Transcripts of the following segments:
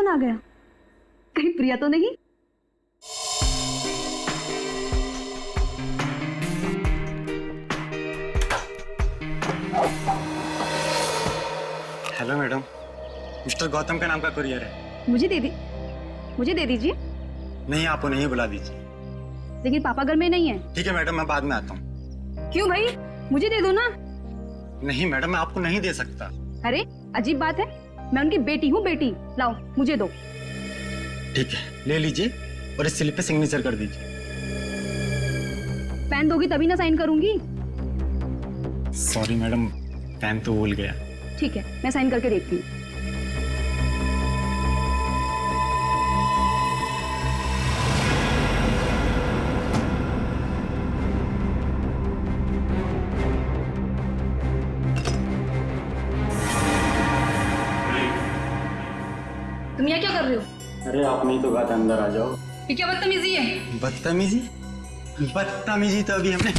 कौन आ गया? कहीं प्रिया तो नहीं? हेलो मैडम, मिस्टर गौतम का नाम का कुरियर है। मुझे दे दीजिए। नहीं, आप उन्हें ही बुला दीजिए। लेकिन पापा घर में नहीं है। ठीक है मैडम, मैं बाद में आता हूँ। क्यों भाई, मुझे दे दो ना। नहीं मैडम, मैं आपको नहीं दे सकता। अरे अजीब बात है, मैं उनकी बेटी हूँ, बेटी। लाओ मुझे दो। ठीक है, ले लीजिए और इस स्लिप पे सिग्नेचर कर दीजिए। पेन दोगी तभी ना साइन करूंगी। सॉरी मैडम, पेन तो भूल गया। ठीक है, मैं साइन करके देखती हूँ। तुम यहाँ क्या कर रहे हो? अरे आप नहीं तो बात, अंदर आ जाओ। ये क्या बदतमीजी है? बदतमीजी? बदतमीजी तो अभी हमने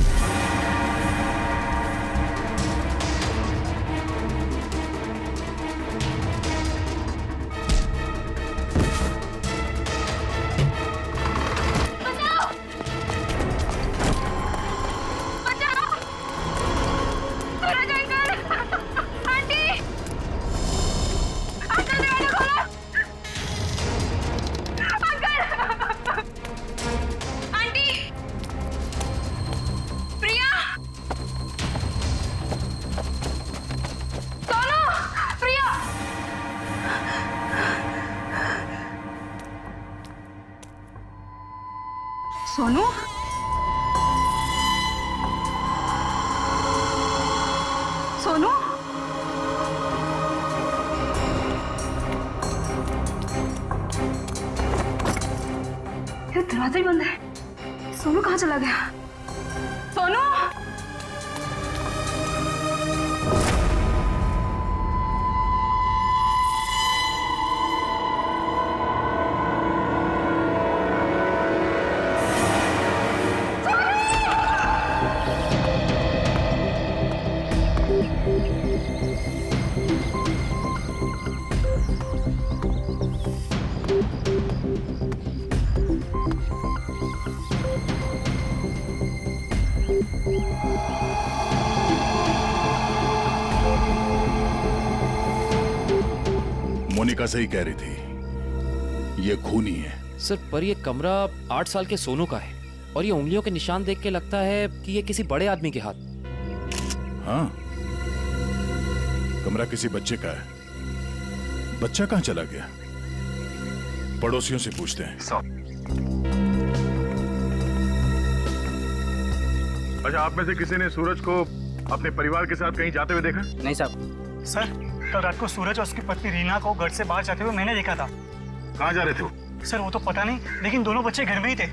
सोनू, सोनू, ये दरवाजा ही बंद है। सोनू कहाँ चला गया? सोनू, मोनिका सही कह रही थी, ये खूनी है। सर, पर ये कमरा 8 साल के सोनू का है और ये उंगलियों के निशान देख के लगता है कि ये किसी बड़े आदमी के हाथ। हाँ, कमरा किसी बच्चे का है। बच्चा कहाँ चला गया? पड़ोसियों से पूछते हैं। अच्छा, आप में से किसी ने सूरज को अपने परिवार के साथ कहीं जाते हुए देखा? नहीं साहब। सर, कल रात को सूरज और उसकी पत्नी रीना को घर से बाहर जाते हुए मैंने देखा था। कहाँ जा रहे थे वो? सर, वो तो पता नहीं, लेकिन दोनों बच्चे घर में ही थे।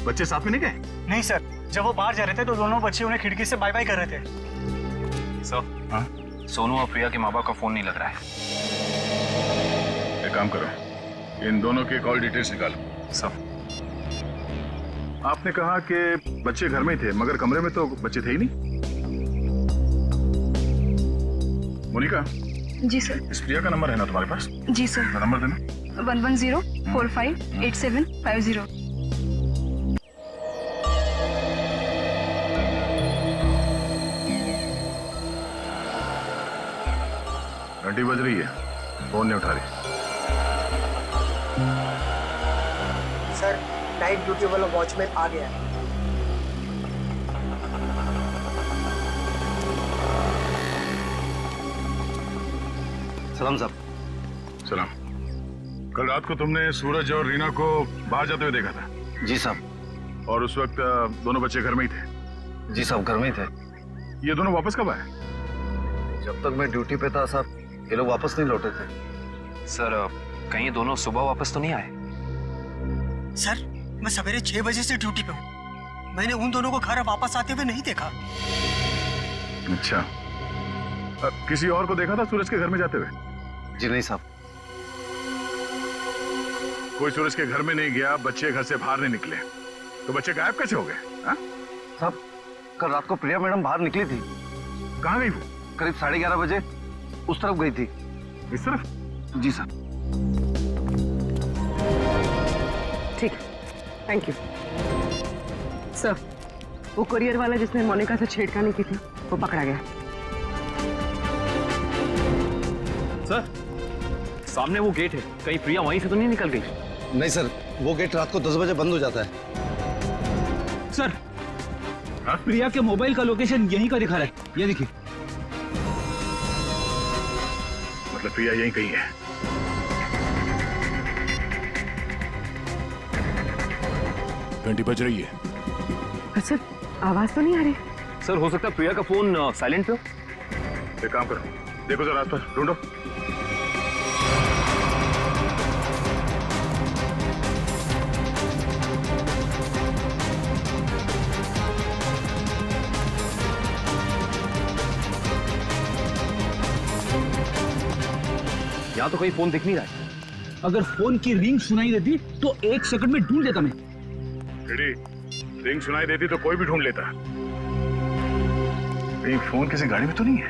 बच्चे साथ में नहीं गए? नहीं सर, जब वो बाहर जा रहे थे तो दोनों बच्चे उन्हें खिड़की से बाय बाय कर रहे थे। सर, हाँ? सोनू और प्रिया के माँ बाप का फोन नहीं लग रहा है। एक काम करो, इन दोनों के कॉल डिटेल्स निकालो। सर, आपने कहा कि बच्चे घर में ही थे, मगर कमरे में तो बच्चे थे ही नहीं। मोनिका। जी सर। इस प्रिया का नंबर है ना तुम्हारे पास? जी सर। नंबर देना। 110458750। घंटी बज रही है, फोन नहीं उठा रही। सर, नाइट ड्यूटी वाला वॉचमैन आ गया है। सलाम साहब। सलाम। कल रात को तुमने सूरज और रीना को बाहर जाते हुए देखा था? जी साहब। और उस वक्त दोनों बच्चे घर में ही थे? जी साहब, घर में ही थे। ये दोनों वापस कब आए? जब तक मैं ड्यूटी पे था साहब, ये लोग वापस नहीं लौटे थे। सर कहीं ये दोनों सुबह वापस तो नहीं आए? सर, मैं सवेरे 6 बजे से ड्यूटी पे हूँ। मैंने उन दोनों को घर वापस आते हुए नहीं देखा। अच्छा, किसी और को देखा था सूरज के घर में जाते हुए? जी नहीं साहब। कोई सूरज के घर में नहीं गया, बच्चे घर से बाहर नहीं निकले, तो बच्चे गायब कैसे हो गए? साहब, कल रात को प्रिया मैडम बाहर निकली थी। कहाँ गई वो? करीब 11:30 बजे उस तरफ गई थी। इस तरफ? जी साहब। ठीक है, थैंक यू सर। वो कुरियर वाला जिसने मोनिका से छेड़खानी की थी वो पकड़ा गया। सर, सामने वो गेट है, कहीं प्रिया वहीं से तो नहीं निकल गई? नहीं सर, वो गेट रात को 10 बजे बंद हो जाता है। सर, प्रिया के मोबाइल का लोकेशन यहीं का दिखा रहा है, ये देखिए। मतलब प्रिया यहीं कहीं है। घंटी बज रही है। सर, आवाज तो नहीं आ रही। सर, हो सकता है प्रिया का फोन साइलेंट पे हो। एक काम करो, देखो जरा आसपास ढूंढो। यहाँ तो कहीं फोन दिख नहीं रहा है। अगर फोन की रिंग सुनाई देती तो 1 सेकंड में ढूंढ लेता मैं। रिंग सुनाई देती तो कोई भी ढूंढ लेता। कहीं फोन किसी गाड़ी में तो नहीं है?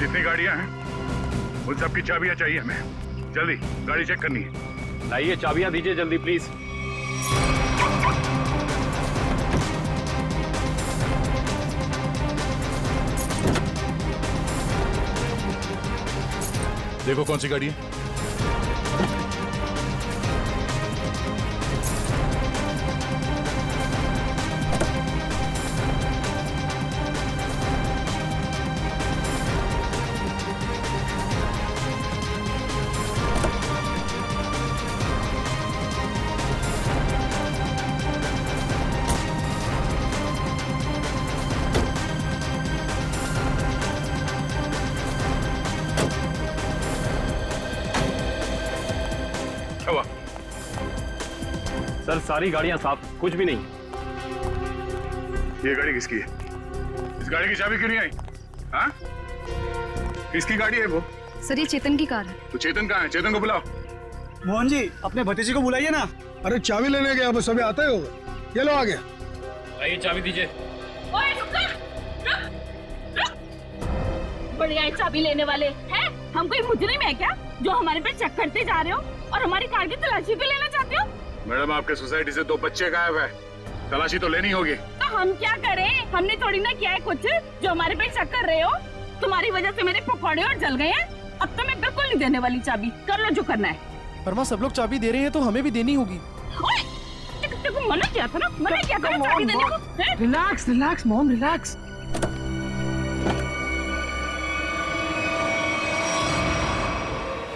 जितनी गाड़ियां हैं उन सब की चाबियां चाहिए हमें। जल्दी गाड़ी चेक करनी है। लाइए, चाबियां दीजिए जल्दी प्लीज। देखो कौन सी गाड़ी है। हुआ? सर, सारी गाड़ियां साफ, कुछ भी नहीं। ये गाड़ी किसकी है? इस गाड़ी की चाबी क्यों नहीं आई? हाँ? किसकी गाड़ी है वो? सर, ये चेतन की कार है। तो चेतन कहाँ है? चेतन को बुलाओ। मोहन जी, अपने भतीजे को बुलाइए ना। अरे चाबी लेने गया, बस अभी आता ही होगा। ये लो आ गया। लाइए, चाबी दीजिए। ओए, रुक जा, रुक। बढ़िया है चाबी लेने वाले हैं। हम कोई मुजरिम है क्या जो हमारे पे चेक करते जा रहे हो और हमारी कार की तलाशी भी लेना चाहते हो? मैडम, आपके सोसाइटी से 2 बच्चे गायब है, तलाशी तो लेनी होगी। तो हम क्या करें? हमने थोड़ी ना किया है कुछ जो हमारे पे शक कर रहे हो। तुम्हारी वजह से मेरे पकौड़े और जल गए हैं। अब तो मैं बिल्कुल नहीं देने वाली चाबी। कर लो जो करना है। पर माँ, सब लोग चाबी दे रहे हैं तो हमें भी देनी होगी। ओए, तेरे को मना किया था ना, मना किया था ना चाबी देने को। हैं? Relax relax mom, relax.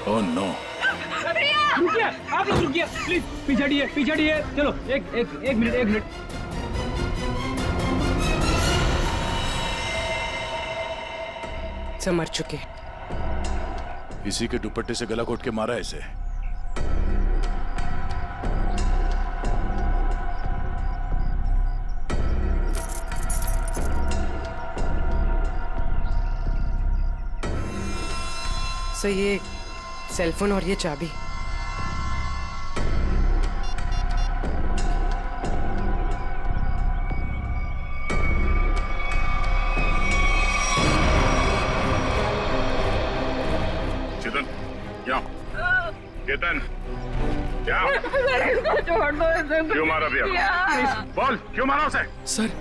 Oh no. रुकिए, आप लोग रुकिए प्लीज। पीछे हटिए, पीछे हटिए। चलो, एक मिनट। सब मर चुके। इसी के दुपट्टे से गला घोट के मारा इसे। सर, ये सेलफोन और ये चाबी। चेतन, यहाँ। चेतन, यहाँ। छोड़ दो इसे। क्यों मारा भैया? बोल, क्यों मारा उसे?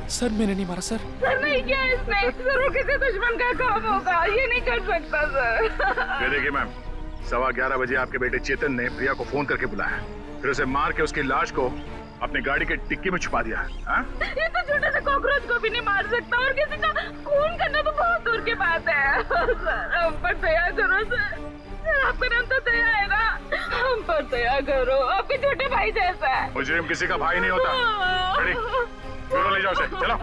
सर मैंने नहीं मारा सर। सर, नहीं किया इसने। जरूर किसी दुश्मन का काम होगा। ये नहीं कर सकता सर। ये देखिए मैम, 11:15 बजे आपके बेटे चेतन ने प्रिया को फोन करके बुलाया, फिर उसे मार के उसकी लाश को अपनी गाड़ी के डिक्की में छुपा दिया। ये तो छोटे से कॉकरोच को भी नहीं मार सकता और किसी का खून करना तो बहुत दूर की बात है। सर, हम पर दया करो सर। आपका नाम तो दया है ना, हम पर दया करो। आपके छोटे भाई जैसा है। मुजरिम किसी का भाई नहीं होता। रेडी? चलो ले जाओ उसे, चलो।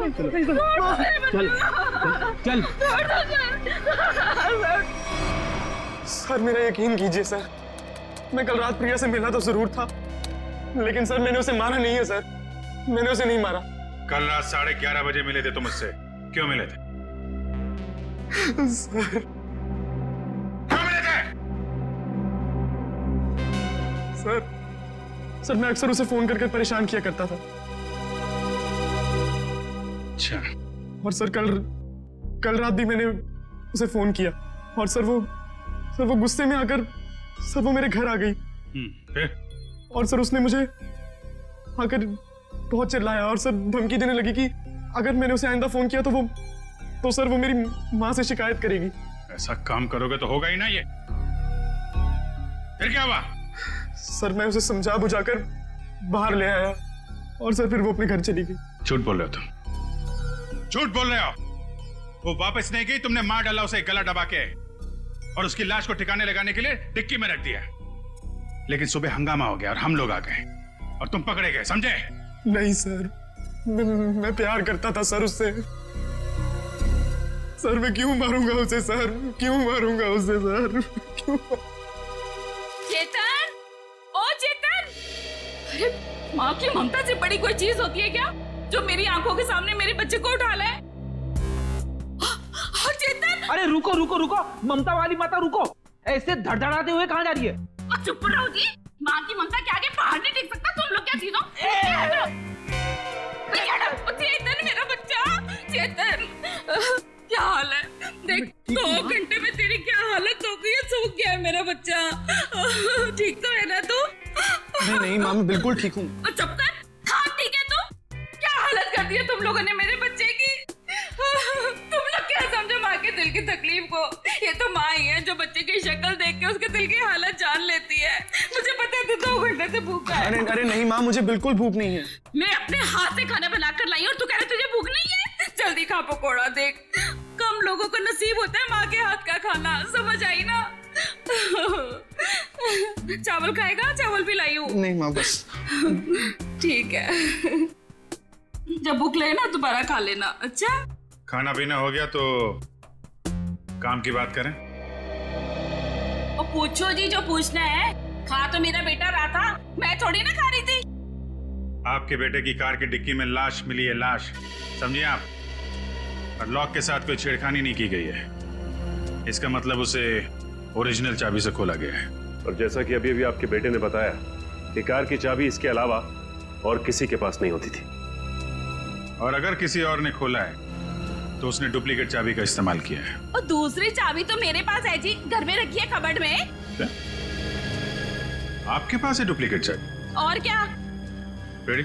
चल। सर, मेरा यकीन कीजिए सर, मैं कल रात प्रिया से मिला तो जरूर था, लेकिन सर मैंने उसे मारा नहीं है सर। मैंने उसे नहीं मारा। कल रात 11:30 बजे मिले थे तुम मुझसे, क्यों मिले थे? सर, क्यों मिले थे? सर मैं अक्सर उसे फोन करके परेशान किया करता था। अच्छा। और सर कल रात भी मैंने उसे फोन किया और सर वो गुस्से में आकर सर वो मेरे घर आ गई। फिर? और सर उसने मुझे आकर बहुत चिल्लाया और सर धमकी देने लगी कि अगर मैंने उसे आइंदा फोन किया तो सर वो मेरी माँ से शिकायत करेगी। ऐसा काम करोगे तो होगा ही ना ये। फिर क्या हुआ? सर मैं उसे समझा बुझाकर बाहर ले आया और सर फिर वो अपने घर चली गई। झूठ बोल रहे हो तुम, झूठ बोल रहे हो। वो वापस नहीं गई, तुमने मार डाला उसे गला दबा के और उसकी लाश को ठिकाने लगाने के लिए डिक्की में रख दिया। लेकिन सुबह हंगामा हो गया और हम लोग आ गए और तुम पकड़े गए, समझे? नहीं सर, मैं प्यार करता था सर उससे। सर मैं क्यों मारूंगा उसे सर, क्यों मारूंगा उसे सर, क्यों? चेतन, ओ चेतन! अरे माँ की ममता से बड़ी कोई चीज होती है क्या जो मेरी आंखों के सामने मेरे बच्चे को उठा ले? चेतन! अरे रुको रुको रुको, ममता वाली माता रुको, ऐसे धड़धड़ाते हुए कहाँ जा रही है? चुप रहो जी, माँ की ममता के आगे पहाड़ नहीं टिक सकता। तुम लोग क्या चीजों? चेतन मेरा बच्चा, चेतन क्या हाल है? देख 2 घंटे में तेरी क्या हालत हो गई है, सूख गया है मेरा बच्चा। ठीक तो है ना तू? नहीं माँ मैं बिल्कुल ठीक हूँ। चुप कर। हाँ ठीक है तू? क्या हालत कर दी है तुम लोगों ने मेरे बच्चे की? तुम लोग क्या समझो माँ के दिल की तकलीफ को? ये तो माँ ही है जो बच्चे की शक्ल देख के उसके दिल की हालत जान लेती है। मुझे पता है तू 2 घंटे से भूखा है। अरे नहीं माँ, मुझे बिल्कुल भूख नहीं है। मैं अपने हाथ से खाना बनाकर लाई और तू कह रहा तुझे भूख नहीं है? जल्दी खा पकोड़ा। देख कम लोगों को नसीब होता है माँ के हाथ का खाना, समझ आई ना? चावल खाएगा? चावल भी लाई हूँ। नहीं माँ बस। ठीक है, जब भूख लगे ना दोबारा खा लेना। अच्छा खाना पीना हो गया तो काम की बात करें। और पूछो जी जो पूछना है। खा तो मेरा बेटा रहा था, मैं थोड़ी ना खा रही थी। आपके बेटे की कार की डिक्की में लाश मिली है, लाश, समझिए आप। और लॉक के साथ कोई छेड़खानी नहीं की गई है। इसका मतलब उसे ओरिजिनल चाबी से खोला गया है। और जैसा कि अभी आपके बेटे ने बताया कि कार की चाबी इसके अलावा और किसी के पास नहीं होती थी। और अगर किसी और ने खोला है तो उसने डुप्लीकेट चाबी का इस्तेमाल किया है। और दूसरी चाबी तो मेरे पास है जी, घर में रखी है कबर्ड में। क्या? आपके पास है डुप्लीकेट चाबी? और क्या? रेडी,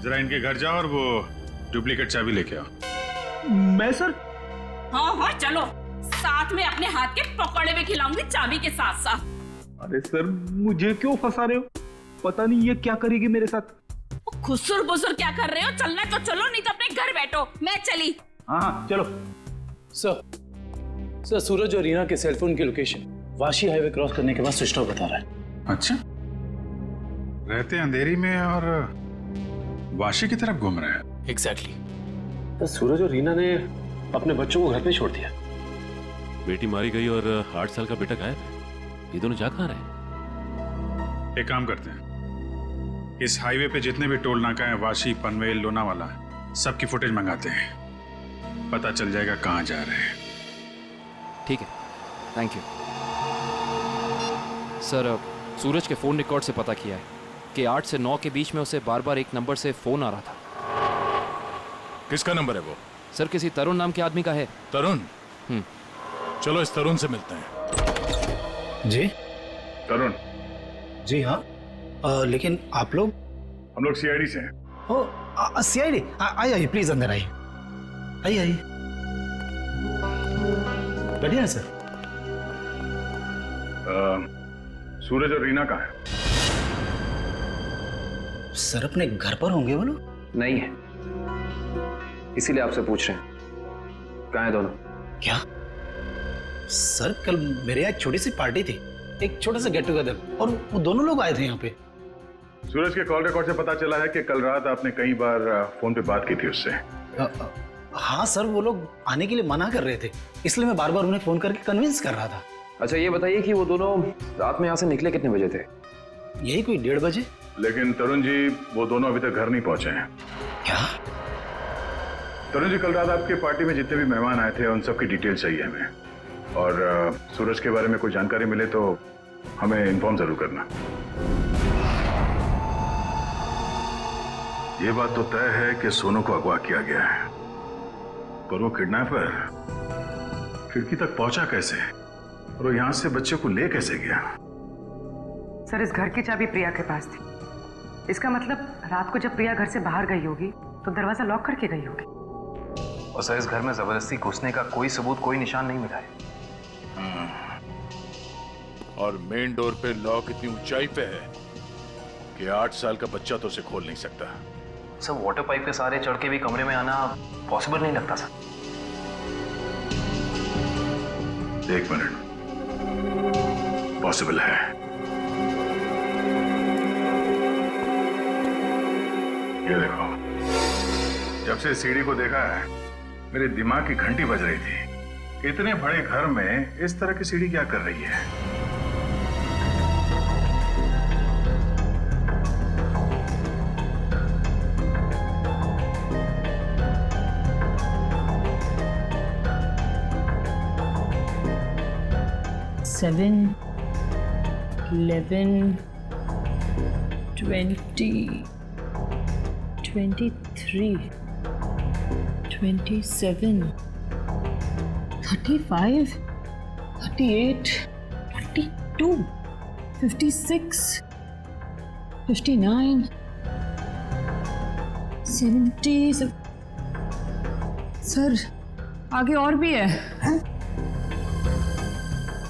जरा इनके घर जाओ और वो डुप्लीकेट चाबी लेके आओ। मैं सर? हाँ चलो, साथ में अपने हाथ के पकौड़े भी खिलाऊंगी चाबी के साथ साथ। अरे सर मुझे क्यों फंसा रहे हो? पता नहीं ये क्या करेगी मेरे साथ। खुसुर बुसुर क्या कर रहे हो? चलना तो चलो, नहीं तो अपने घर बैठो। मैं चली। हाँ चलो। सर सूरज और रीना के सेलफोन की लोकेशन वाशी हाईवे क्रॉस करने के बाद स्विच ऑफ बता रहा है। अच्छा, रहते अंधेरी में और वाशी की तरफ घूम रहे हैं। एग्जैक्टली। तो सूरज और रीना ने अपने बच्चों को घर पे छोड़ दिया। बेटी मारी गई और 8 साल का बेटा गायब है। ये दोनों जा कहाँ रहे? एक काम करते हैं, इस हाईवे पे जितने भी टोल नाका हैं, वाशी, पनवेल, लोनावाला, सबकी फुटेज मंगाते हैं। पता चल जाएगा कहाँ जा रहे हैं। ठीक है, थैंक यू सर। सूरज के फोन रिकॉर्ड से पता किया है कि 8 से 9 के बीच में उसे बार बार एक नंबर से फोन आ रहा था। किसका नंबर है वो? सर किसी तरुण नाम के आदमी का है। तरुण? चलो इस तरुण से मिलते हैं। जी तरुण? जी हाँ, लेकिन आप लोग? हम लोग सीआईडी से हैं। ओ सीआईडी? आइए प्लीज अंदर आइए। आइए बढ़िया है सर। सूरज और रीना कहाँ है? सर अपने घर पर होंगे वो लोग? नहीं है, इसीलिए आपसे पूछ रहे हैं। कहाँ है दोनों? क्या सर, कल मेरे यहाँ एक छोटी सी पार्टी थी, एक छोटा सा गेट टुगेदर, और वो दोनों लोग आए थे यहाँ पे। सूरज के कॉल रिकॉर्ड से पता चला है कि कल रात आपने कई बार फोन पे बात की थी उससे। हाँ सर, वो लोग आने के लिए मना कर रहे थे, इसलिए मैं बार बार उन्हें फोन करके कन्विंस कर रहा था। अच्छा ये बताइए कि वो दोनों रात में यहाँ से निकले कितने बजे थे? यही कोई 1:30 बजे। लेकिन तरुण जी, वो दोनों अभी तक घर नहीं पहुंचे हैं। क्या? तरुण जी, कल रात आपके पार्टी में जितने भी मेहमान आए थे उन सबकी डिटेल चाहिए हमें। और सूरज के बारे में कोई जानकारी मिले तो हमें इन्फॉर्म जरूर करना। ये बात तो तय है कि सोनू को अगवा किया गया है, पर वो किडनैपर खिड़की तक पहुंचा कैसे और वो यहां से बच्चे को ले कैसे गया? सर इस घर की चाबी प्रिया के पास थी। इसका मतलब रात को जब प्रिया घर से बाहर गई होगी तो दरवाजा लॉक करके गई होगी। और सर इस घर में जबरदस्ती घुसने का कोई सबूत, कोई निशान नहीं मिला है। और मेन डोर पे लॉक इतनी ऊंचाई पे है कि 8 साल का बच्चा तो उसे खोल नहीं सकता। सर वाटर पाइप के सहारे चढ़ के भी कमरे में आना पॉसिबल नहीं लगता सर। 1 मिनट, पॉसिबल है। ये देखो, जब से सीढ़ी को देखा है मेरे दिमाग की घंटी बज रही थी। इतने बड़े घर में इस तरह की सीढ़ी क्या कर रही है? Seven, 11, 20, 23, 27, 35, 38, 42, 56, 59, 70। सर आगे और भी है।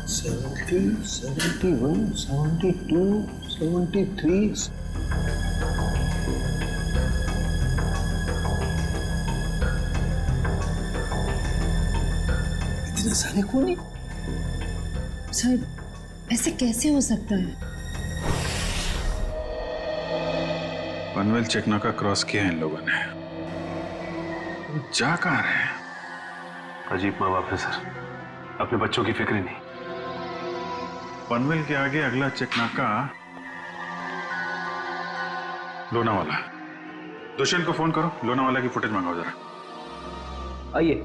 70, 71, 72, 73। इतने सारे कौन है? सर ऐसे कैसे हो सकता है? पनवेल चेकनाका क्रॉस किया है इन लोगों ने। जा कहाँ रहे हैं? अजीब माँ बाप है सर, अपने बच्चों की फिक्र ही नहीं। पनवेल के आगे अगला चेकनाका लोनावाला। दुष्यंत को फोन करो, लोनावाला की फुटेज मंगाओ जरा। आइए।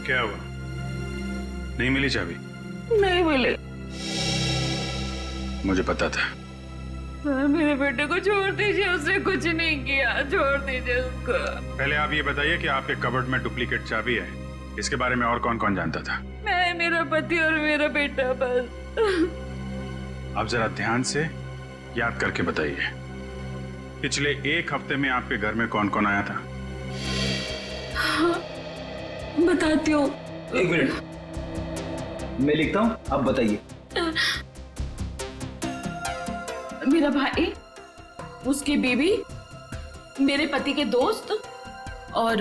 क्या हुआ? नहीं मिली चाबी? नहीं मिले। मुझे पता था। सर मेरे बेटे को छोड़ दीजिए, उसने कुछ नहीं किया, छोड़ दीजिए उसको। पहले आप ये बताइए कि आपके कबर्ड में डुप्लीकेट चाबी है, इसके बारे में और कौन कौन जानता था? मैं, मेरा पति और मेरा बेटा बस। आप जरा ध्यान से याद करके बताइए, पिछले 1 हफ्ते में आपके घर में कौन कौन आया था? बताती हूँ। 1 मिनट, मैं लिखता हूँ, आप बताइए। मेरा भाई, उसकी बीवी, मेरे पति के दोस्त और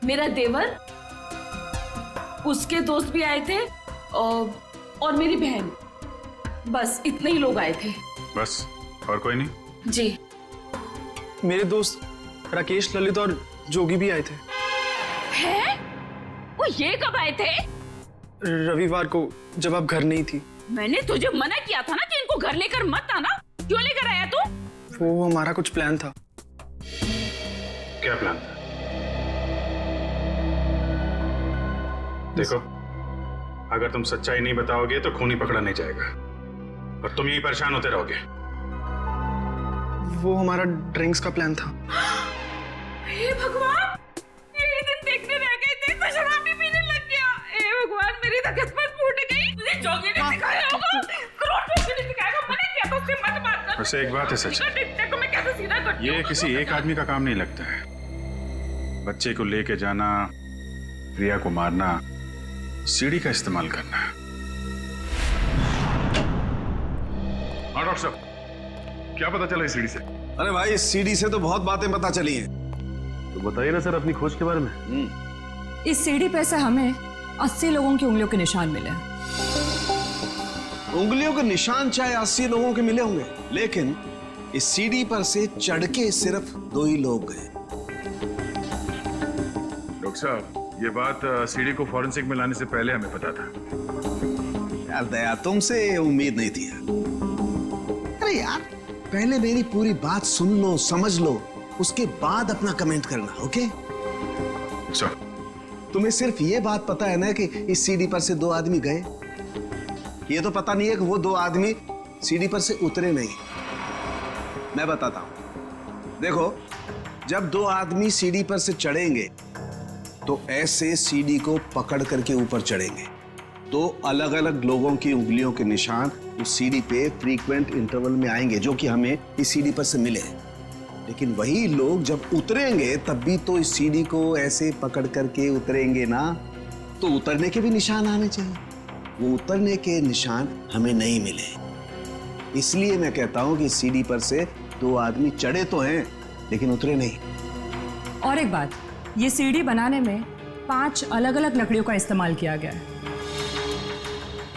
मेरा देवर, उसके दोस्त भी आए थे और मेरी बहन। बस इतने ही लोग आए थे। बस, और कोई नहीं? जी। मेरे दोस्त राकेश, ललित और जोगी भी आए थे। हैं? वो ये कब आए थे? रविवार को, जब आप घर नहीं थी। मैंने तुझे मना किया था ना कि इनको घर लेकर मत आना। क्यों लेकर आया तू? वो हमारा कुछ प्लान था। क्या प्लान था? देखो, अगर तुम सच्चाई नहीं बताओगे तो खूनी पकड़ा नहीं जाएगा और तुम यही परेशान होते रहोगे। वो हमारा ड्रिंक्स का प्लान था। हे भगवान, यही दिन देखने रह गए थे तो शराब भी पीने लग गया। हे भगवान, मेरी तो किस्मत फूट गई। तुझे जोगी ने सिखाया होगा, करोड़पति ने सिखाया होगा। मैंने किया तो उससे मत बात कर। वैसे एक बात है सच, देखो मैं कैसे सीधा करती हूँ। ये किसी एक आदमी का काम नहीं लगता है। बच्चे को लेके जाना, प्रिया को मारना, सीढ़ी का इस्तेमाल करना। हाँ डॉक्टर साहब, क्या पता चला इस सीढ़ी से? अरे भाई, इस सीढ़ी से तो बहुत बातें पता चली हैं। तो बताइए ना सर अपनी खोज के बारे में। इस सीढ़ी पे से हमें 80 लोगों की उंगलियों के निशान मिले हैं। उंगलियों के निशान चाहे 80 लोगों के मिले होंगे, लेकिन इस सीढ़ी पर से चढ़ के सिर्फ 2 ही लोग गए। डॉक्टर साहब, ये बात सीढ़ी को फॉरेंसिक में लाने से पहले हमें पता था। यार दया, तुमसे उम्मीद नहीं थी। अरे यार, पहले मेरी पूरी बात सुन लो, समझ लो, उसके बाद अपना कमेंट करना, ओके? तुम्हें सिर्फ ये बात पता है ना कि इस सीढ़ी पर से 2 आदमी गए, ये तो पता नहीं है कि वो दो आदमी सीढ़ी पर से उतरे नहीं। मैं बताता हूं, देखो, जब दो आदमी सीढ़ी पर से चढ़ेंगे तो ऐसे सीढ़ी को पकड़ करके ऊपर चढ़ेंगे। दो अलग अलग लोगों की उंगलियों के निशान उस सीढ़ी पे फ्रीक्वेंट इंटरवल में आएंगे, जो कि हमें इस सीढ़ी पर से मिले। लेकिन वही लोग जब उतरेंगे तब भी तो इस सीढ़ी को ऐसे पकड़ करके उतरेंगे ना, तो उतरने के भी निशान आने चाहिए। वो उतरने के निशान हमें नहीं मिले। इसलिए मैं कहता हूं कि सीढ़ी पर से दो आदमी चढ़े तो हैं लेकिन उतरे नहीं। और एक बात, ये सीढ़ी बनाने में 5 अलग अलग लकड़ियों का इस्तेमाल किया गया है।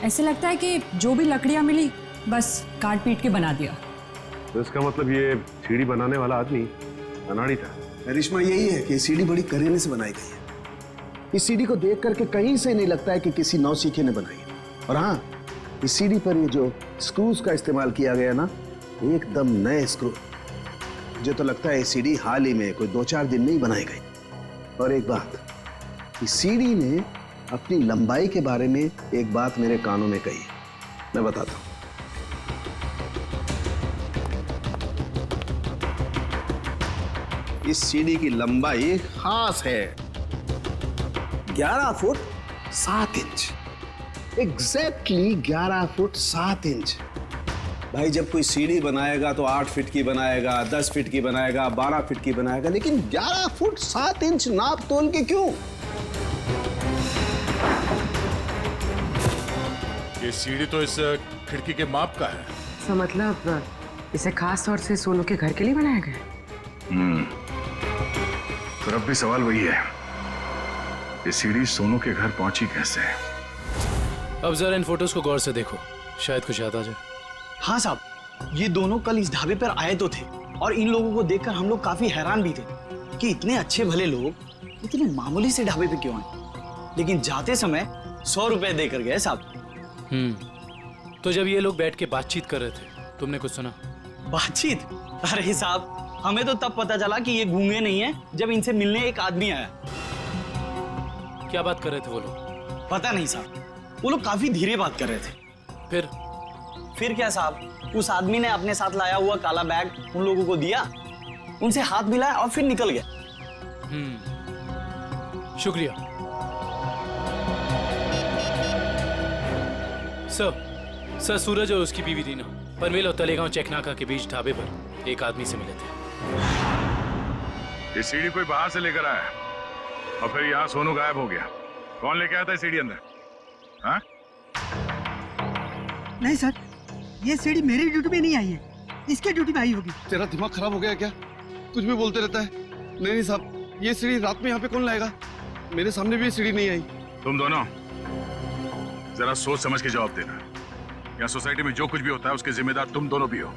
ऐसे लगता है कि जो भी लकड़ियां मिली बस काट पीट के बना दिया। तो इसका मतलब ये सीढ़ी बनाने वाला आदमी अनाड़ी था। करिश्मा यही है कि सीढ़ी बड़ी करीने से बनाई गई है। इस सीढ़ी को देख करके कहीं से नहीं लगता है कि किसी नौसीखे ने बनाई है। और हाँ, इस सीढ़ी पर ये जो स्क्रूज का इस्तेमाल किया गया ना, एकदम नए स्क्रू। मुझे तो लगता है ये सीढ़ी हाल ही में कोई 2-4 दिन में ही बनाई गई। और एक बात, इस सीढ़ी ने अपनी लंबाई के बारे में एक बात मेरे कानों में कही है, मैं बताता हूं। इस सीढ़ी की लंबाई खास है 11 foot 7 inch. Exactly 11 foot 7 inch. भाई जब कोई सीढ़ी बनाएगा तो 8 फीट की बनाएगा, 10 फीट की बनाएगा, 12 फीट की बनाएगा, लेकिन 11 फुट 7 इंच नाप तोल के क्यों? ये सीढ़ी तो इस खिड़की के माप का है। तो मतलब इसे खास तौर से सोनू के घर के लिए बनाया गया? फिर अब भी सवाल वही है, ये सीढ़ी सोनू के घर पहुंची कैसे? अब जरा इन फोटोज को गौर से देखो, शायद कुछ याद आ जाए। हाँ साहब, ये दोनों कल इस ढाबे पर आए तो थे और इन लोगों को देखकर हम लोग काफी हैरान भी थे कि इतने अच्छे भले लोग इतने मामूली से ढाबे पे क्यों आए, लेकिन जाते समय 100 रुपए देकर गए साहब। तो जब ये लोग बैठ के बातचीत कर रहे थे, तुमने कुछ सुना? बातचीत? अरे साहब, हमें तो तब पता चला कि ये गूंगे नहीं है जब इनसे मिलने एक आदमी आया। क्या बात कर रहे थे वो लोग? पता नहीं साहब, वो लोग काफी धीरे बात कर रहे थे। फिर क्या साहब, उस आदमी ने अपने साथ लाया हुआ काला बैग उन लोगों को दिया, उनसे हाथ मिलाया और फिर निकल गया। शुक्रिया सर। सूरज और उसकी बीवी रीना पनवेल और तलेगांव चेकनाका के बीच ढाबे पर एक आदमी से मिले थे। ये सीढ़ी कोई बाहर से लेकर आया और फिर यहाँ सोनू गायब हो गया। कौन लेके आया था सीढ़ी अंदर? हाँ? नहीं सर, ये सीढ़ी मेरी ड्यूटी में नहीं आई है, इसके ड्यूटी में आई होगी। तेरा दिमाग खराब हो गया क्या? कुछ भी बोलते रहता है। नहीं साहब, ये सीढ़ी रात में यहाँ पे कौन लाएगा? मेरे सामने भी ये सीढ़ी नहीं आई। तुम दोनों जरा सोच समझ के जवाब देना। यहाँ सोसाइटी में जो कुछ भी होता है उसके जिम्मेदार तुम दोनों भी हो।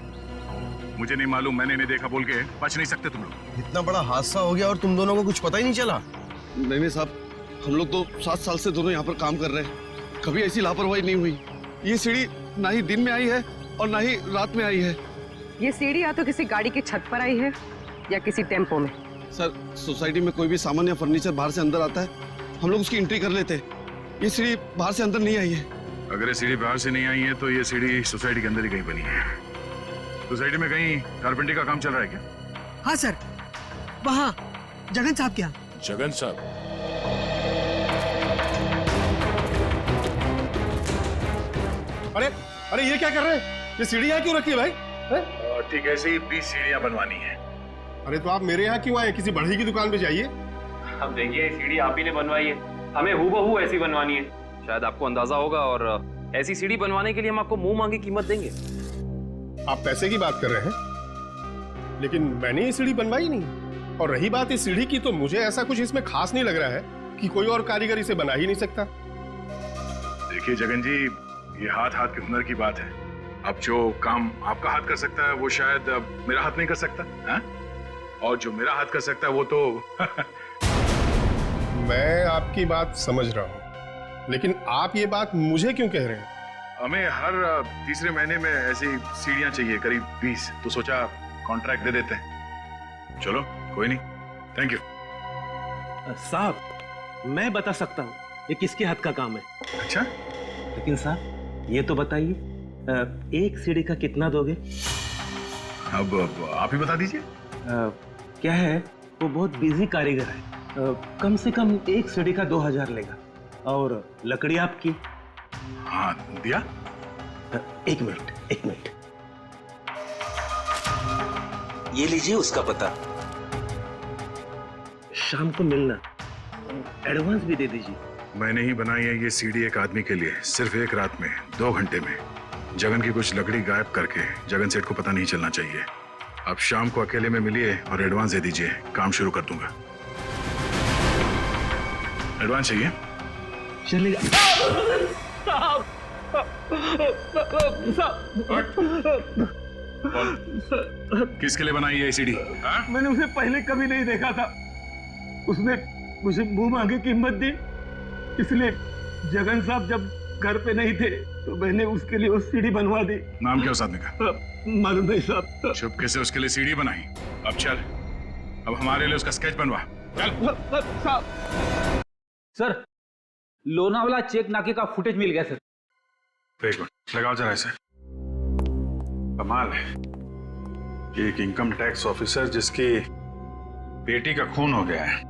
मुझे नहीं मालूम, मैंने नहीं देखा बोल के बच नहीं सकते तुम लोग। इतना बड़ा हादसा हो गया और तुम दोनों को कुछ पता ही नहीं चला? नहीं साहब, हम लोग तो 7 साल से दोनों यहाँ पर काम कर रहे हैं, कभी ऐसी लापरवाही नहीं हुई। ये सीढ़ी ना ही दिन में आई है और ना ही रात में आई है। ये सीढ़ी या तो किसी गाड़ी की छत पर आई है या किसी टेम्पो में। सर, सोसाइटी में कोई भी सामान या फर्नीचर बाहर से अंदर आता है, हम लोग उसकी एंट्री कर लेते हैं। ये सीढ़ी बाहर से अंदर नहीं आई है। अगर ये सीढ़ी बाहर से नहीं आई है तो ये सीढ़ी सोसाइटी के अंदर ही कहीं बनी है। सोसाइटी में कहीं कारपेंटरी का काम चल रहा है क्या? हाँ सर, वहाँ जगन साहब क्या? जगन साहब? अरे ये क्या कर रहे हैं? ये सीढ़ी यहाँ क्यों रखी है भाई? ठीक है, ऐसे ही 20 सीढ़ियाँ बनवानी है। अरे तो आप मेरे यहाँ क्यों आए? किसी बढ़ई की दुकान पे जाइए। अब देखिए, सीढ़ी आप ही ने बनवाई है, हमें हूबहू ऐसी बनवानी है। शायद आपको अंदाजा होगा, और ऐसी सीढ़ी बनवाने के लिए हम आपको मुंह मांगी कीमत देंगे। आप पैसे की बात कर रहे हैं, लेकिन मैंने ये सीढ़ी बनवाई नहीं। और रही बात इस सीढ़ी की, तो मुझे ऐसा कुछ इसमें खास नहीं लग रहा है कि कोई और कारीगर इसे बना ही नहीं सकता। देखिए जगन जी, ये हाथ हाथ के हुनर की बात है। अब जो काम आपका हाथ कर सकता है वो शायद मेरा हाथ नहीं कर सकता है? और जो मेरा हाथ कर सकता है वो तो मैं आपकी बात समझ रहा हूँ, लेकिन आप ये बात मुझे क्यों कह रहे हैं? हमें हर तीसरे महीने में ऐसी सीढ़ियां चाहिए, करीब 20, तो सोचा कॉन्ट्रैक्ट दे देते हैं। चलो कोई नहीं, थैंक यू। साहब, मैं बता सकता हूँ ये किसके हाथ का काम है। अच्छा? लेकिन साहब, ये तो बताइए, एक सीढ़ी का कितना दोगे? अब आप ही बता दीजिए। क्या है, वो बहुत बिजी कारीगर है, कम से कम एक सीढ़ी का 2000 लेगा। और लकड़ी आपकी? हाँ, दिया। एक मिनट, ये लीजिए उसका पता। शाम को मिलना, एडवांस भी दे दीजिए। मैंने ही बनाई है ये सीढ़ी एक आदमी के लिए, सिर्फ एक रात में, 2 घंटे में। जगन की कुछ लकड़ी गायब करके जगन सेठ को पता नहीं चलना चाहिए। आप शाम को अकेले में मिलिए और एडवांस दे दीजिए, काम शुरू कर दूंगा। एडवांस चाहिए? चलेगा। किसके लिए बनाई है सीढ़ी? मैंने उसे पहले कभी नहीं देखा था, उसने मुझे मुंह मांगे कीमत दी, इसलिए जगन साहब जब घर पे नहीं थे तो मैंने उसके लिए वो सीढ़ी बनवा दी। नाम क्या उस आदमी का? मालूम नहीं साहब। चुपके से उसके लिए सीढ़ी बनाई। अब चल, अब हमारे लिए उसका स्केच बनवा। चल। सर, लोनावाला चेक नाके का फुटेज मिल गया सर। एक मिनट लगाओ जरा इसे। कमाल है, एक इनकम टैक्स ऑफिसर जिसकी बेटी का खून हो गया है,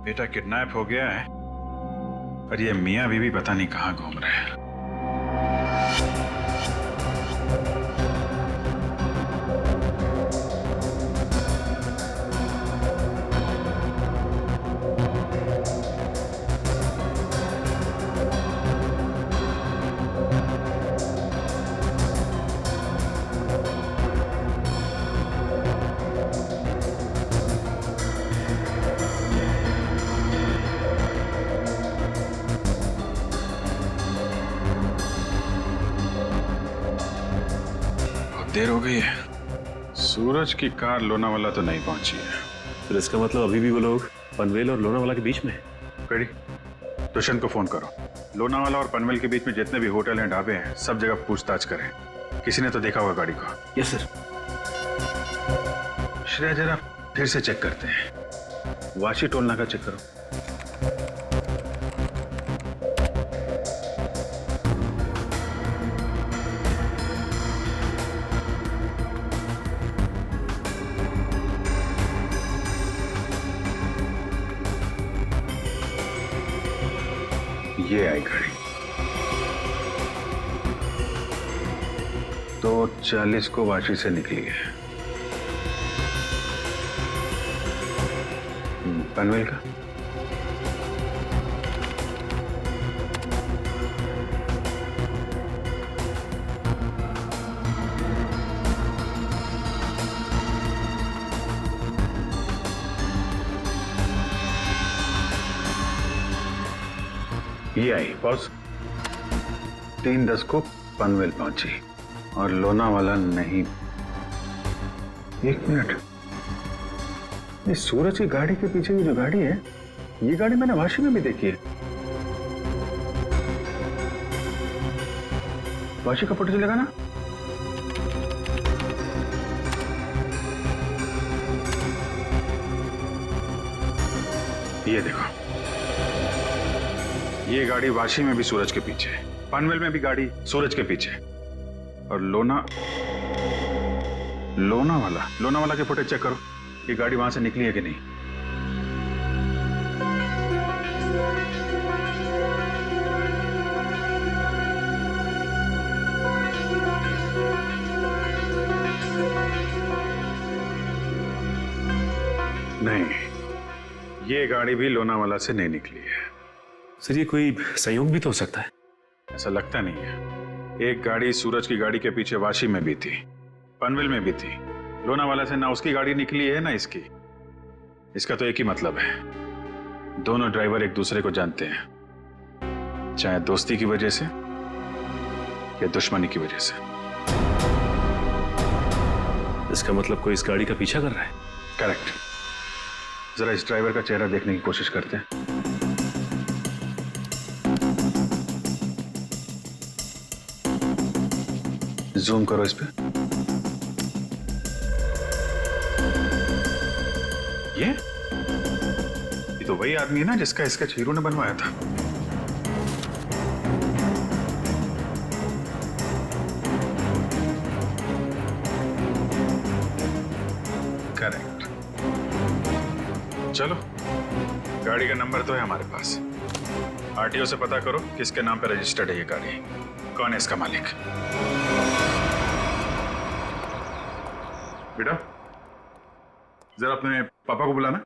बेटा किडनैप हो गया है, और ये मियां बीवी पता नहीं कहां घूम रहे हैं। देर हो गई है, सूरज की कार लोनावाला तो नहीं पहुंची है। फिर इसका मतलब अभी भी वो लोग पनवेल और लोनावाला के बीच में है। कड़ी, दुष्यंत को फोन करो। लोनावाला और पनवेल के बीच में जितने भी होटल हैं, ढाबे हैं, सब जगह पूछताछ करें। किसी ने तो देखा होगा गाड़ी को। Yes sir. श्रेया, जरा फिर से चेक करते हैं। वाशी टोल नाका चेक करो। ये आई गाड़ी 2:40 को वाशी से निकली है। पनवेल का ये आई बॉस, 3:10 को पनवेल पहुंची और लोनावाला नहीं। एक मिनट, ये सूरज की गाड़ी के पीछे की जो गाड़ी है, ये गाड़ी मैंने वाशी में भी देखी है। वाशी का फोटो चलेगा ना? ये देखो, ये गाड़ी वाशी में भी सूरज के पीछे, पनवेल में भी गाड़ी सूरज के पीछे, और लोनावाला के फुटेज चेक करो, ये गाड़ी वहां से निकली है कि नहीं। नहीं, ये गाड़ी भी लोनावाला से नहीं निकली है। सर, ये कोई संयोग भी तो हो सकता है। ऐसा लगता नहीं है। एक गाड़ी सूरज की गाड़ी के पीछे वाशी में भी थी, पनवेल में भी थी। लोनावाला से ना उसकी गाड़ी निकली है ना इसकी। इसका तो एक ही मतलब है, दोनों ड्राइवर एक दूसरे को जानते हैं, चाहे दोस्ती की वजह से या दुश्मनी की वजह से। इसका मतलब कोई इस गाड़ी का पीछा कर रहा है। करेक्ट। जरा इस ड्राइवर का चेहरा देखने की कोशिश करते हैं। जूम करो इस पे। ये तो वही आदमी है ना जिसका स्केच हीरो ने बनवाया था। करेक्ट। चलो, गाड़ी का नंबर तो है हमारे पास। आरटीओ से पता करो किसके नाम पे रजिस्टर्ड है ये गाड़ी, कौन है इसका मालिक। बेटा, जरा अपने पापा को बुलाना।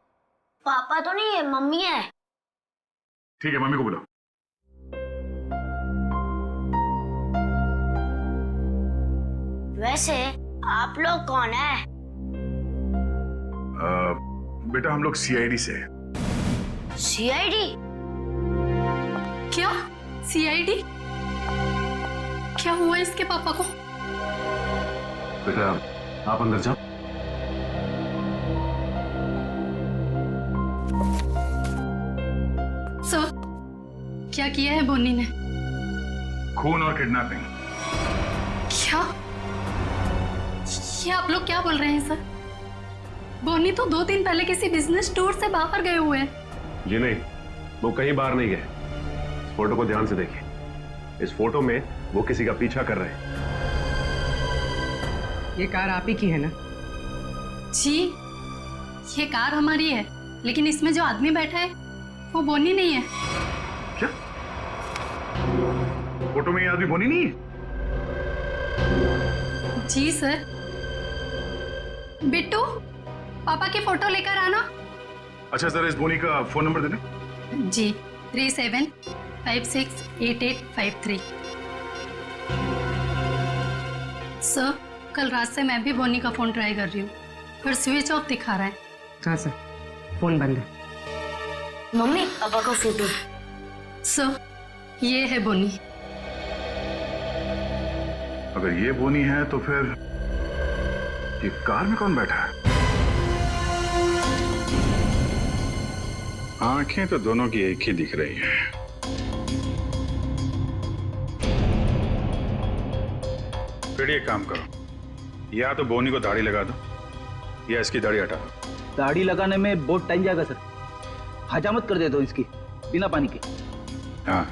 पापा तो नहीं है, मम्मी है। ठीक है, मम्मी को बुलाओ। वैसे आप लोग कौन है? बेटा, हम लोग सीआईडी से हैं। सीआईडी? क्या? सीआईडी? क्या हुआ इसके पापा को? बेटा, आप अंदर जाओ। सर, क्या किया है बोनी ने? खून और किडनैपिंग। क्या? ये आप लोग क्या बोल रहे हैं सर? बोनी तो 2 दिन पहले किसी बिजनेस टूर से बाहर गए हुए हैं। जी नहीं, वो कहीं बाहर नहीं गए। इस फोटो को ध्यान से देखिए। इस फोटो में वो किसी का पीछा कर रहे हैं। ये कार आप ही की है ना? जी, ये कार हमारी है, लेकिन इसमें जो आदमी बैठा है वो बोनी नहीं है। क्या? फोटो में ये आदमी बोनी नहीं है? जी सर। बिट्टू, पापा की फोटो लेकर आना। अच्छा, जरा इस बोनी का फोन नंबर देना। जी, 37568853। सर, कल रात से मैं भी बोनी का फोन ट्राई कर रही हूँ, पर स्विच ऑफ दिखा रहा है। हाँ सर, फोन बंद है। मम्मी, पापा का फोटो। सर, ये है बोनी। अगर ये बोनी है तो फिर ये कार में कौन बैठा है? आंखें तो दोनों की एक ही दिख रही हैं। फिर एक काम करो, या तो बोनी को दाढ़ी लगा दो या इसकी दाढ़ी हटा दो। दाढ़ी लगाने में बहुत टाइम जाएगा सर, हजामत कर दे दो इसकी बिना पानी के। हाँ,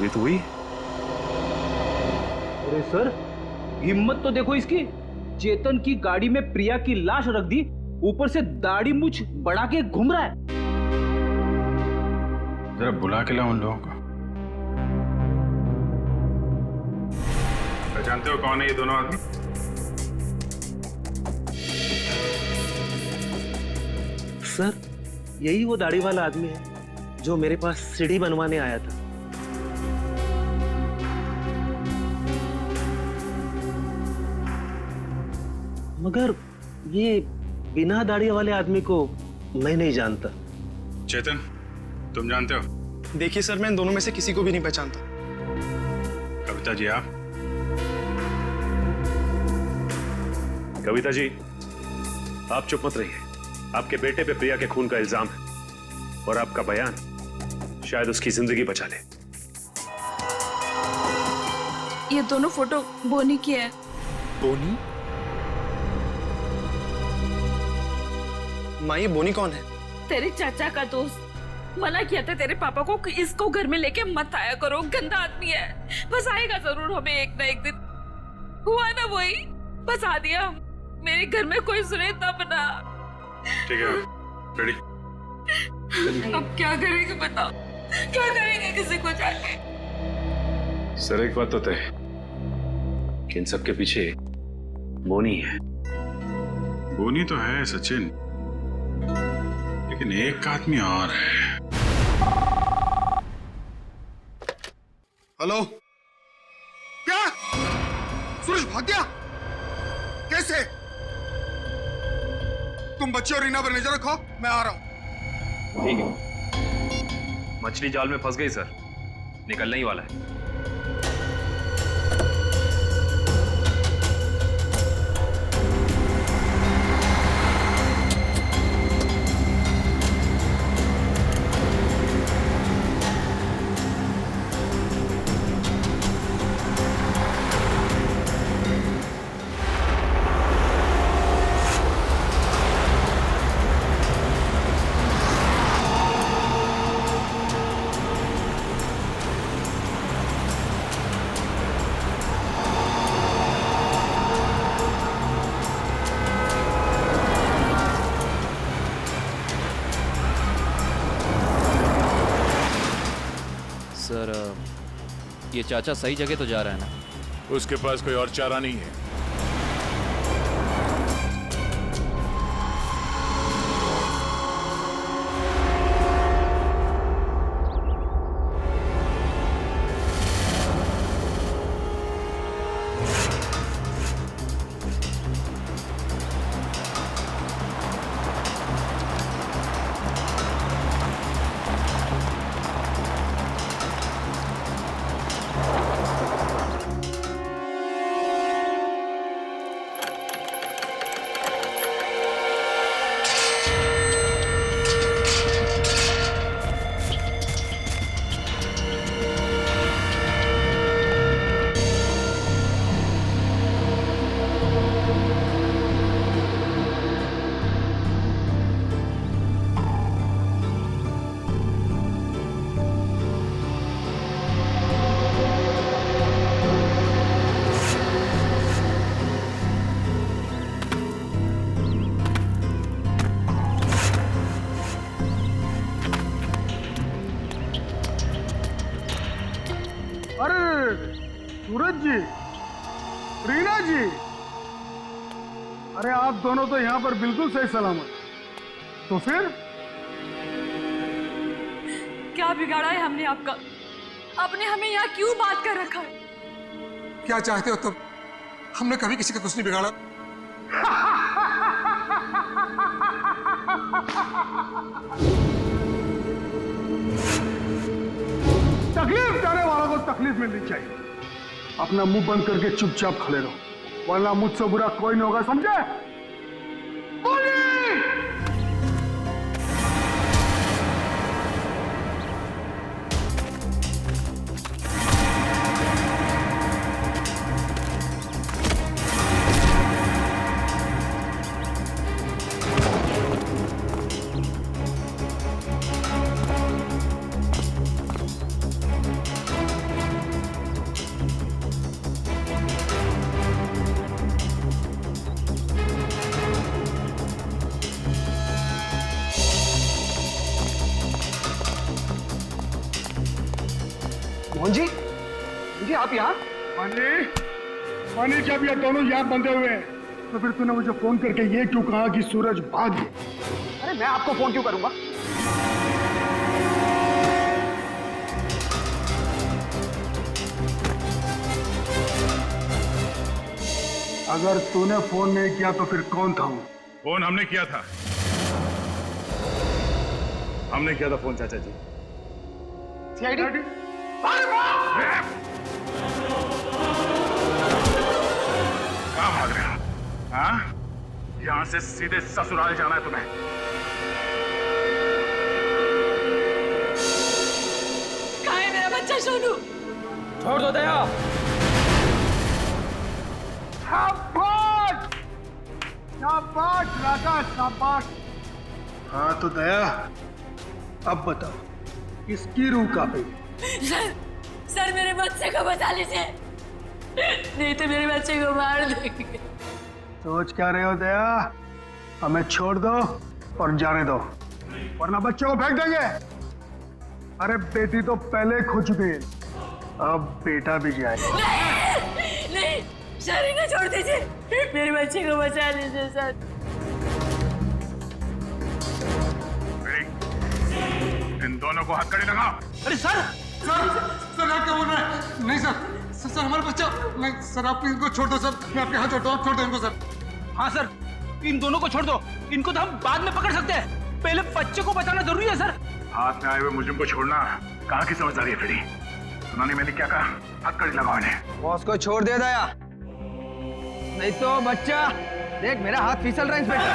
ये तो हुई। अरे सर, हिम्मत तो देखो इसकी। चेतन की गाड़ी में प्रिया की लाश रख दी, ऊपर से दाढ़ी मूछ बढ़ा के घूम रहा है। जरा बुला के लाओ उन लोगों को। पहचानते हो कौन है ये दोनों आदमी? सर, यही वो दाढ़ी वाला आदमी है जो मेरे पास सीढ़ी बनवाने आया था। मगर ये बिना दाढ़ी वाले आदमी को मैं नहीं जानता। चेतन, तुम जानते हो? देखिए सर, मैं इन दोनों में से किसी को भी नहीं पहचानता। कविता जी, आप? कविता जी, आप चुप मत रहिए। आपके बेटे पे प्रिया के खून का इल्जाम है और आपका बयान शायद उसकी जिंदगी बचा ले। ये दोनों फोटो बोनी की है। बोनी? माँ, ये बोनी कौन है? तेरे चाचा का दोस्त। मना किया था तेरे पापा को कि इसको घर में लेके मत आया करो, गंदा आदमी है। बस आएगा जरूर हमें एक ना एक दिन। हुआ ना वही, बस आ दिया। मेरे घर में कोई सुने तब ना। ठीक है, रेडी? अब क्या करेंगे बताओ, क्या करेंगे किसी को जाके? सर, एक बात तो तय है कि इन सबके पीछे बोनी है। बोनी तो है सचिन, लेकिन एक आदमी और है। हेलो? क्या? सूरज भाग गया? कैसे? तुम बच्चे और रीना पर नजर रखो, मैं आ रहा हूं। ठीक है। मछली जाल में फंस गई सर, निकलने ही वाला है। ये चाचा सही जगह तो जा रहा है ना? उसके पास कोई और चारा नहीं है। सूरज जी, रीना जी, अरे आप दोनों तो यहाँ पर बिल्कुल सही सलामत। तो फिर क्या बिगाड़ा है हमने आपका? आपने हमें यहाँ क्यों बात कर रखा है? क्या चाहते हो तुम? हमने कभी किसी का कुछ नहीं बिगाड़ा। तकलीफ देने वालों को तकलीफ मिलनी चाहिए। अपना मुंह बंद करके चुपचाप खड़े रहो, वरना मुझसे बुरा कोई नहीं होगा, समझे? मोहन जी, जी आप यहाँ? मानी जब ये दोनों यहाँ बंधे हुए हैं, तो फिर तूने मुझे फोन करके ये क्यों कहा कि सूरज भाग गया? अरे मैं आपको फोन क्यों करूंगा? अगर तूने फोन नहीं किया तो फिर कौन था वो? फोन हमने किया था। हमने किया था फोन, चाचा जी। सीआईडी? कहाँ भाग रहे हो? हाँ? यहाँ से सीधे ससुराल जाना है तुम्हें। कहाँ है मेरा बच्चा सोनू? छोड़ दो दया। शाबाश! शाबाश राजा, शाबाश। हाँ तो दया, अब बताओ इसकी रूह कहाँ पे? सर मेरे बच्चे को बचा लीजिए, नहीं तो मेरे बच्चे को मार देंगे। सोच क्या रहे हो दया? हमें छोड़ दो और जाने दो, वरना बच्चों को फेंक देंगे। अरे बेटी तो पहले खो चुकी है, अब बेटा भी जाए। नहीं, सर इन्हें छोड़ दीजिए, मेरे बच्चे को बचा लीजिए सर। इन दोनों को हथकड़ी लगाओ। अरे सर आप क्या बोल रहे हैं? नहीं सर हमारा बच्चा नहीं सर, आप इनको छोड़ दो सर, मैं आपके हाथ छोड़ता हूँ, आप छोड़ दो इनको सर। हाँ सर, इन दोनों को छोड़ दो, इनको तो हम बाद में पकड़ सकते हैं, पहले बच्चे को बचाना जरूरी है सर। हाथ में आए हुए मुझे को छोड़ना कहाँ की समझदारी है फ्रेडी? सुना नहीं मैंने क्या कहा? हथकड़ी लगाओ इन्हें। बॉस को छोड़ दे दया, नहीं तो बच्चा देख मेरा हाथ फिसल रहा है इंस्पेक्टर।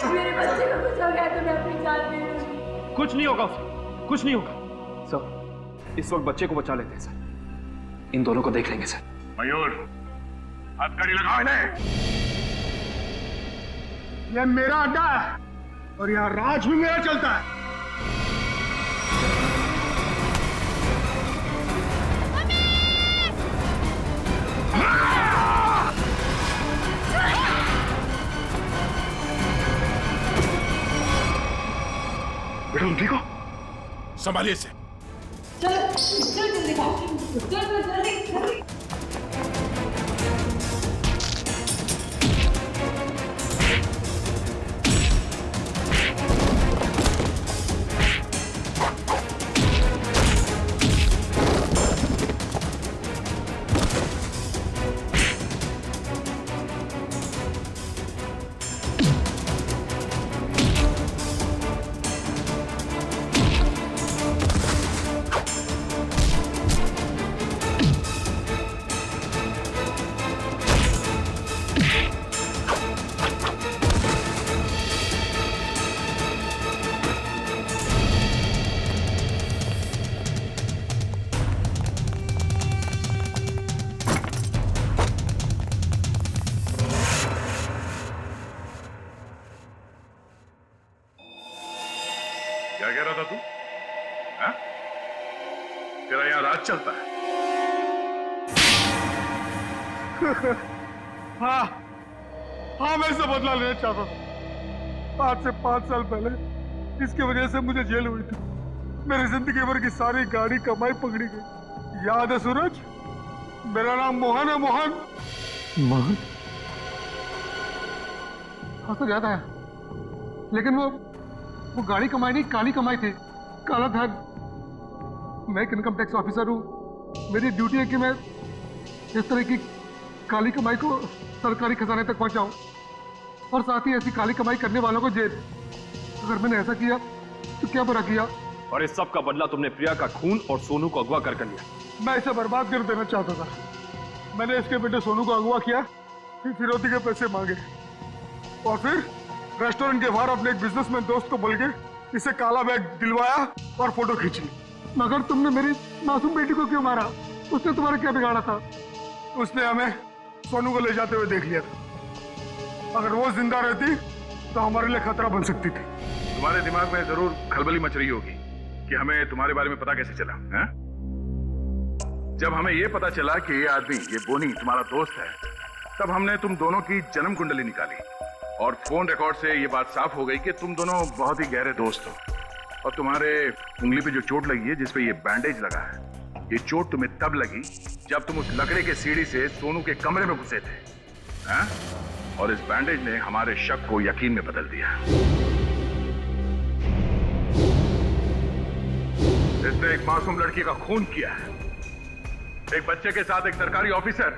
मेरे बच्चे को बचा गया तो मैं अपनी जान दे दूंगी। कुछ नहीं होगा उसे, कुछ नहीं होगा सर। इस वक्त बच्चे को बचा लेते हैं सर, इन दोनों को देख लेंगे सर। मयूर, हथकड़ी लगाओ इन्हें। ये मेरा अड्डा है और यहाँ राज भी मेरा चलता है। बेटा तुम ठीक हो? संभालिए इसे। चलो जल्दी जल्दी जल्दी। क्या कह रहा था तू? हाँ? तेरा यहाँ राज चलता है? हाँ हाँ, मैं इससे बदला लेना चाहता था। आज से 5 साल पहले इसकी वजह से मुझे जेल हुई थी। मेरी जिंदगी भर की सारी गाड़ी कमाई पकड़ी गई। याद है सूरज? मेरा नाम मोहन है। मोहन मोहन? हाँ सर, याद आया। लेकिन वो गाड़ी कमाई नहीं, काली कमाई थी, काला धन। मैं एक इनकम टैक्स ऑफिसर हूँ। मेरी ड्यूटी है कि मैं इस तरह की काली कमाई को सरकारी खजाने तक पहुंचाऊं और साथ ही ऐसी काली कमाई करने वालों को जेल। अगर मैंने ऐसा किया तो क्या बुरा किया? और इस सब का बदला तुमने प्रिया का खून और सोनू को अगवा कर लिया। मैं इसे बर्बाद कर देना चाहता था। मैंने इसके बेटे सोनू को अगवा किया, फिर फिरौती के पैसे मांगे और फिर रेस्टोरेंट के बाहर अपने एक बिजनेसमैन दोस्त को बोल के इसे काला बैग दिलवाया और फोटो खींची। मगर तुमने मेरी मासूम बेटी को क्यों मारा? उसने तुम्हारा क्या बिगाड़ा था? उसने हमें सोनू को ले जाते हुए देख लिया था। अगर वो जिंदा रहती तो हमारे लिए खतरा बन सकती थी। तुम्हारे दिमाग में जरूर खलबली मच रही होगी कि हमें तुम्हारे बारे में पता कैसे चला है? जब हमें ये पता चला कि ये आदमी, ये बोनी तुम्हारा दोस्त है, तब हमने तुम दोनों की जन्म कुंडली निकाली और फोन रिकॉर्ड से ये बात साफ हो गई कि तुम दोनों बहुत ही गहरे दोस्त हो। और तुम्हारे उंगली पे जो चोट लगी है, जिसपे ये बैंडेज लगा है, ये चोट तुम्हें तब लगी जब तुम उस लकड़े के सीढ़ी से सोनू के कमरे में घुसे थे, हैं? और इस बैंडेज ने हमारे शक को यकीन में बदल दिया। इसने एक मासूम लड़की का खून किया है, एक बच्चे के साथ एक सरकारी ऑफिसर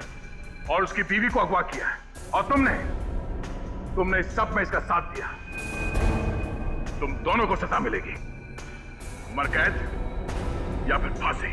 और उसकी बीवी को अगवा किया है, और तुमने इस सब में इसका साथ दिया। तुम दोनों को सजा मिलेगी, उम्र कैद या फिर फांसी।